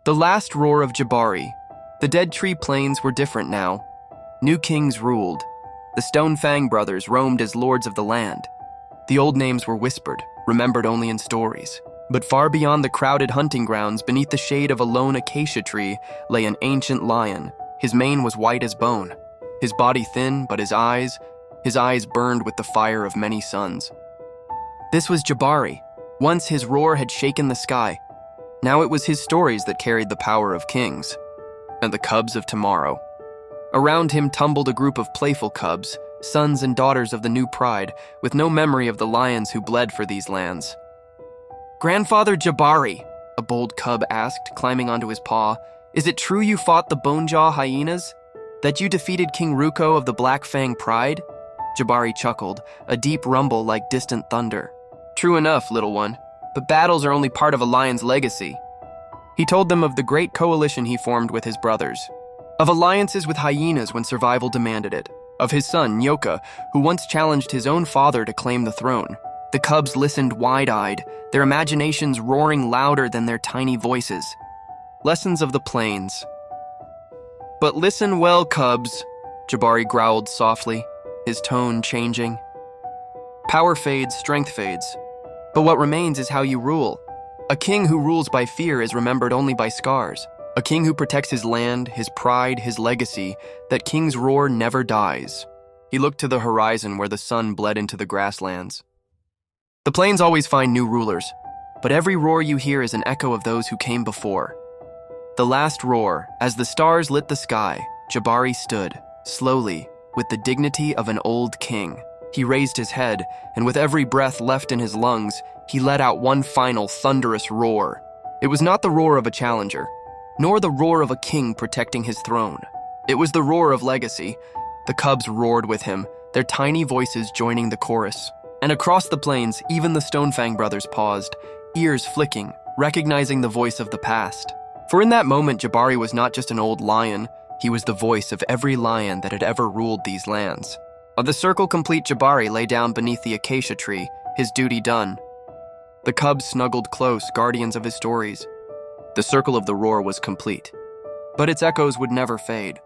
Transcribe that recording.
The last roar of Jabari. The Dead Tree Plains were different now. New kings ruled. The Stone Fang brothers roamed as lords of the land. The old names were whispered, remembered only in stories. But far beyond the crowded hunting grounds, beneath the shade of a lone acacia tree, lay an ancient lion. His mane was white as bone. His body thin, but his eyes burned with the fire of many suns. This was Jabari. Once his roar had shaken the sky. Now it was his stories that carried the power of kings and the cubs of tomorrow. Around him tumbled a group of playful cubs, sons and daughters of the new pride, with no memory of the lions who bled for these lands. "Grandfather Jabari," a bold cub asked, climbing onto his paw, "is it true you fought the Bonejaw hyenas? That you defeated King Ruko of the Black Fang Pride?" Jabari chuckled, a deep rumble like distant thunder. "True enough, little one, but battles are only part of a lion's legacy." He told them of the great coalition he formed with his brothers, of alliances with hyenas when survival demanded it, of his son, Nyoka, who once challenged his own father to claim the throne. The cubs listened wide-eyed, their imaginations roaring louder than their tiny voices. Lessons of the plains. "But listen well, cubs," Jabari growled softly, his tone changing. "Power fades, strength fades. But what remains is how you rule. A king who rules by fear is remembered only by scars. A king who protects his land, his pride, his legacy, that king's roar never dies." He looked to the horizon where the sun bled into the grasslands. The plains always find new rulers, but every roar you hear is an echo of those who came before. The last roar, as the stars lit the sky, Jabari stood, slowly, with the dignity of an old king. He raised his head, and with every breath left in his lungs, he let out one final thunderous roar. It was not the roar of a challenger, nor the roar of a king protecting his throne. It was the roar of legacy. The cubs roared with him, their tiny voices joining the chorus. And across the plains, even the Stonefang brothers paused, ears flicking, recognizing the voice of the past. For in that moment, Jabari was not just an old lion, he was the voice of every lion that had ever ruled these lands. The circle complete, Jabari lay down beneath the acacia tree, his duty done. The cubs snuggled close, guardians of his stories. The circle of the roar was complete, but its echoes would never fade.